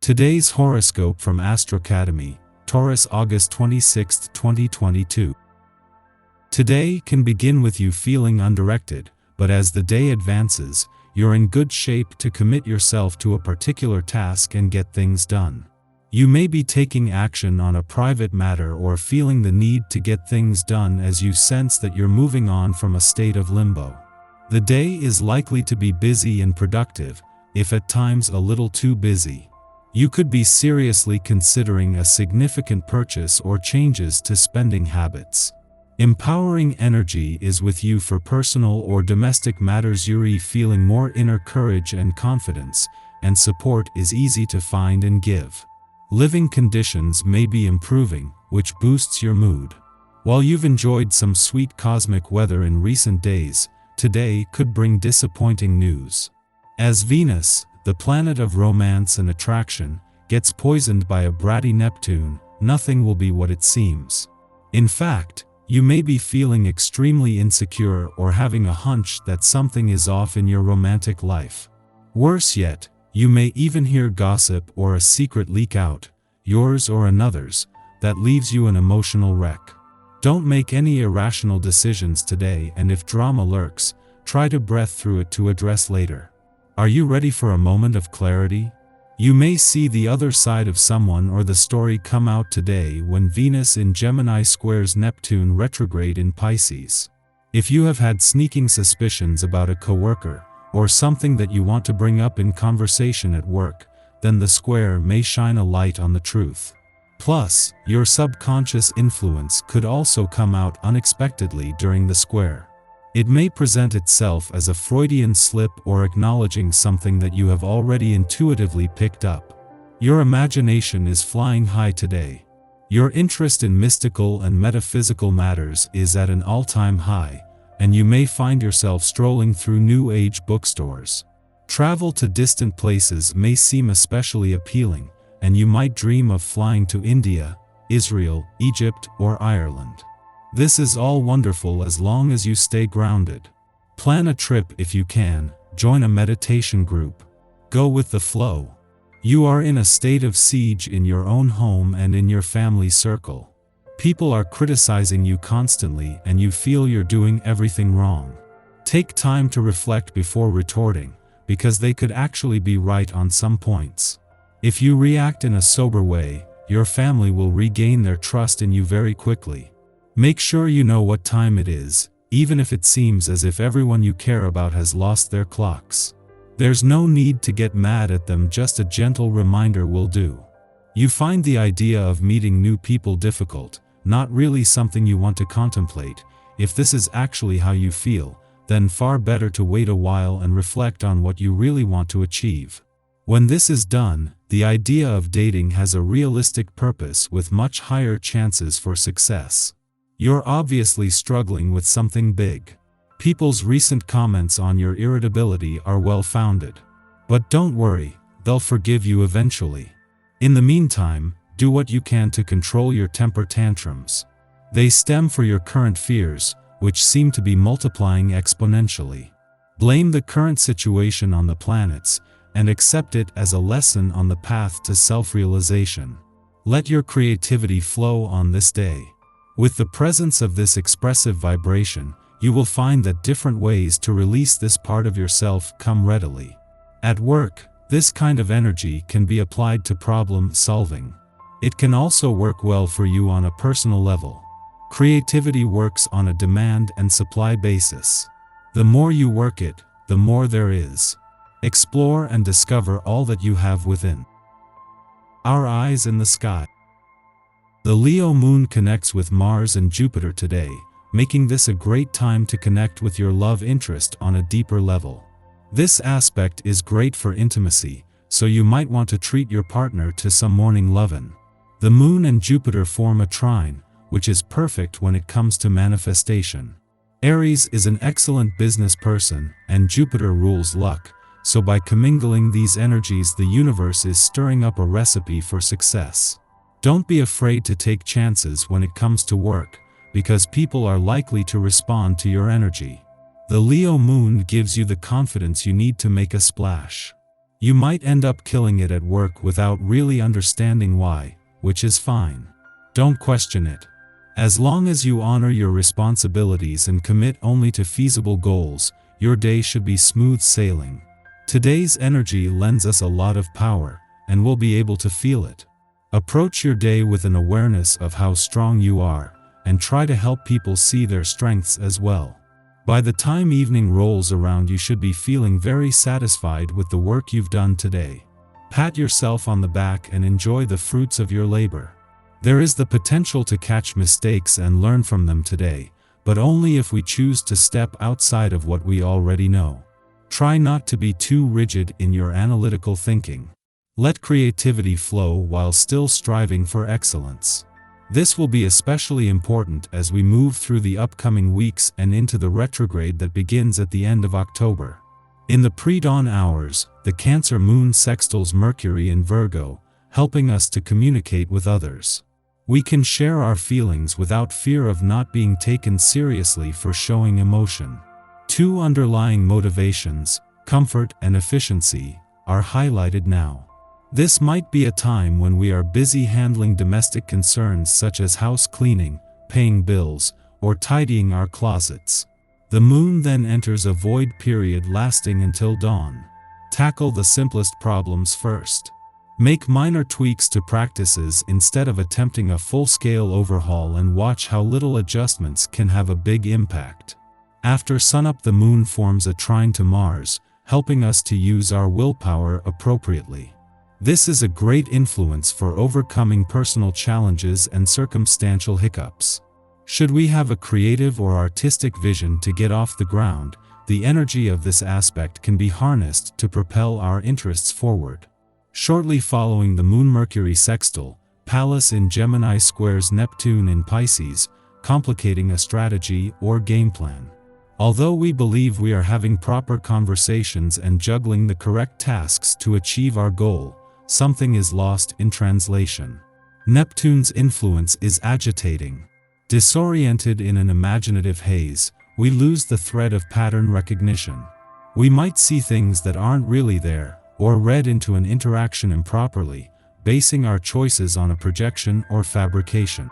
Today's horoscope from Astrocademy, Taurus, August 26, 2022. Today can begin with you feeling undirected, but as the day advances, you're in good shape to commit yourself to a particular task and get things done. You may be taking action on a private matter or feeling the need to get things done as you sense that you're moving on from a state of limbo. The day is likely to be busy and productive, if at times a little too busy. You could be seriously considering a significant purchase or changes to spending habits. Empowering energy is with you for personal or domestic matters. You're feeling more inner courage and confidence, and support is easy to find and give. Living conditions may be improving, which boosts your mood. While you've enjoyed some sweet cosmic weather in recent days, today could bring disappointing news. As Venus, the planet of romance and attraction, gets poisoned by a bratty Neptune, nothing will be what it seems. In fact, you may be feeling extremely insecure or having a hunch that something is off in your romantic life. Worse yet, you may even hear gossip or a secret leak out, yours or another's, that leaves you an emotional wreck. Don't make any irrational decisions today, and if drama lurks, try to breathe through it to address later. Are you ready for a moment of clarity? You may see the other side of someone or the story come out today when Venus in Gemini squares Neptune retrograde in Pisces. If you have had sneaking suspicions about a coworker, or something that you want to bring up in conversation at work, then the square may shine a light on the truth. Plus, your subconscious influence could also come out unexpectedly during the square. It may present itself as a Freudian slip or acknowledging something that you have already intuitively picked up. Your imagination is flying high today. Your interest in mystical and metaphysical matters is at an all-time high, and you may find yourself strolling through New Age bookstores. Travel to distant places may seem especially appealing, and you might dream of flying to India, Israel, Egypt, or Ireland. This is all wonderful as long as you stay grounded. Plan a trip if you can, join a meditation group. Go with the flow. You are in a state of siege in your own home and in your family circle. People are criticizing you constantly and you feel you're doing everything wrong. Take time to reflect before retorting, because they could actually be right on some points. If you react in a sober way, your family will regain their trust in you very quickly. Make sure you know what time it is, even if it seems as if everyone you care about has lost their clocks. There's no need to get mad at them, just a gentle reminder will do. You find the idea of meeting new people difficult, not really something you want to contemplate. If this is actually how you feel, then far better to wait a while and reflect on what you really want to achieve. When this is done, the idea of dating has a realistic purpose with much higher chances for success. You're obviously struggling with something big. People's recent comments on your irritability are well-founded. But don't worry, they'll forgive you eventually. In the meantime, do what you can to control your temper tantrums. They stem from your current fears, which seem to be multiplying exponentially. Blame the current situation on the planets, and accept it as a lesson on the path to self-realization. Let your creativity flow on this day. With the presence of this expressive vibration, you will find that different ways to release this part of yourself come readily. At work, this kind of energy can be applied to problem solving. It can also work well for you on a personal level. Creativity works on a demand and supply basis. The more you work it, the more there is. Explore and discover all that you have within. Our eyes in the sky. The Leo moon connects with Mars and Jupiter today, making this a great time to connect with your love interest on a deeper level. This aspect is great for intimacy, so you might want to treat your partner to some morning lovin'. The moon and Jupiter form a trine, which is perfect when it comes to manifestation. Aries is an excellent business person, and Jupiter rules luck, so by commingling these energies, the universe is stirring up a recipe for success. Don't be afraid to take chances when it comes to work, because people are likely to respond to your energy. The Leo moon gives you the confidence you need to make a splash. You might end up killing it at work without really understanding why, which is fine. Don't question it. As long as you honor your responsibilities and commit only to feasible goals, your day should be smooth sailing. Today's energy lends us a lot of power, and we'll be able to feel it. Approach your day with an awareness of how strong you are, and try to help people see their strengths as well. By the time evening rolls around, you should be feeling very satisfied with the work you've done today. Pat yourself on the back and enjoy the fruits of your labor. There is the potential to catch mistakes and learn from them today, but only if we choose to step outside of what we already know. Try not to be too rigid in your analytical thinking. Let creativity flow while still striving for excellence. This will be especially important as we move through the upcoming weeks and into the retrograde that begins at the end of October. In the pre-dawn hours, the Cancer moon sextiles Mercury in Virgo, helping us to communicate with others. We can share our feelings without fear of not being taken seriously for showing emotion. Two underlying motivations, comfort and efficiency, are highlighted now. This might be a time when we are busy handling domestic concerns such as house cleaning, paying bills, or tidying our closets. The moon then enters a void period lasting until dawn. Tackle the simplest problems first. Make minor tweaks to practices instead of attempting a full-scale overhaul, and watch how little adjustments can have a big impact. After sunup, the moon forms a trine to Mars, helping us to use our willpower appropriately. This is a great influence for overcoming personal challenges and circumstantial hiccups. Should we have a creative or artistic vision to get off the ground, the energy of this aspect can be harnessed to propel our interests forward. Shortly following the Moon-Mercury sextile, Pallas in Gemini squares Neptune in Pisces, complicating a strategy or game plan. Although we believe we are having proper conversations and juggling the correct tasks to achieve our goal, something is lost in translation. Neptune's influence is agitating. Disoriented in an imaginative haze, we lose the thread of pattern recognition. We might see things that aren't really there, or read into an interaction improperly, basing our choices on a projection or fabrication.